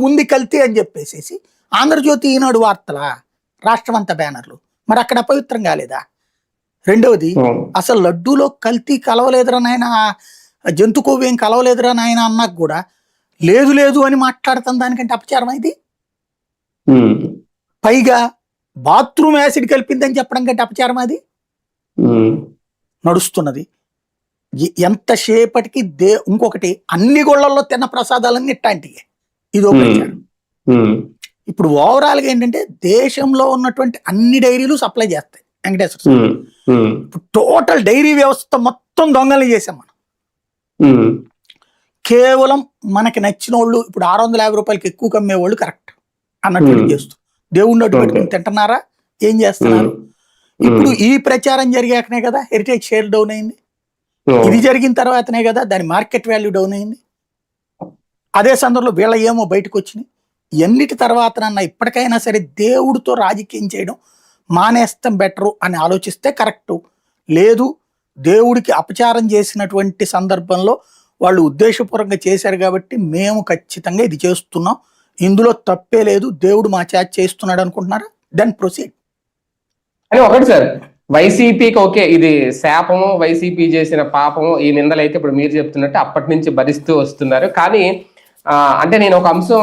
ఉంది కల్తీ అని చెప్పేసేసి ఆంధ్రజ్యోతి, ఈనాడు వార్తల రాష్ట్రం అంతా బ్యానర్లు, మరి అక్కడ అపవిత్రం కాలేదా? రెండవది, అసలు లడ్డూలో కల్తీ కలవలేదురా నాయన, జంతు కొవ్వు ఏం కలవలేదురా నాయన అన్నాక కూడా లేదు లేదు అని మాట్లాడతాం, దానికంటే అపచారం ఇది. పైగా బాత్రూమ్ యాసిడ్ కలిపిందని చెప్పడం కంటే అపచారం అది నడుస్తున్నది. ఎంతసేపటికి ఇంకొకటి, అన్ని గోళ్లలో తిన్న ప్రసాదాలన్నీ ఇట్లాంటివి, ఇదో ప్రచారం. ఇప్పుడు ఓవరాల్ గా ఏంటంటే దేశంలో ఉన్నటువంటి అన్ని డైరీలు సప్లై చేస్తాయి వెంకటేశ్వర స్వామి. ఇప్పుడు టోటల్ డైరీ వ్యవస్థ మొత్తం దొంగలు చేసాం మనం. కేవలం మనకి నచ్చిన వాళ్ళు, ఇప్పుడు 650 రూపాయలకి ఎక్కువ కమ్మే వాళ్ళు కరెక్ట్ అన్నట్టు చేస్తూ దేవుణ్ణి అడ్డు పెట్టుకుని తింటున్నారా, ఏం చేస్తున్నారు? ఇప్పుడు ఈ ప్రచారం జరిగాకనే కదా హెరిటేజ్ షేర్ డౌన్ అయింది. ఇది జరిగిన తర్వాతనే కదా దాని మార్కెట్ వాల్యూ డౌన్ అయింది. అదే సందర్భంలో వీళ్ళ ఏమో బయటకు వచ్చినాయి. ఎన్నిటి తర్వాతనన్నా ఇప్పటికైనా సరే దేవుడితో రాజకీయం చేయడం మానేస్తాం బెటరు అని ఆలోచిస్తే కరెక్టు. లేదు, దేవుడికి అపచారం చేసినటువంటి సందర్భంలో వాళ్ళు ఉద్దేశపూర్వకంగా చేశారు కాబట్టి మేము ఖచ్చితంగా ఇది చేస్తున్నాం, ఇందులో తప్పే లేదు, దేవుడు మా చేత చేస్తున్నాడు అనుకుంటున్నారా, దెన్ ప్రొసీడ్. అని ఒకటి సార్, వైసీపీకి ఓకే ఇది శాపము, వైసీపీ చేసిన పాపము, ఈ నిందలైతే ఇప్పుడు మీరు చెప్తున్నట్టు అప్పటి నుంచి భరిస్తూ వస్తున్నారు. కానీ అంటే నేను ఒక అంశం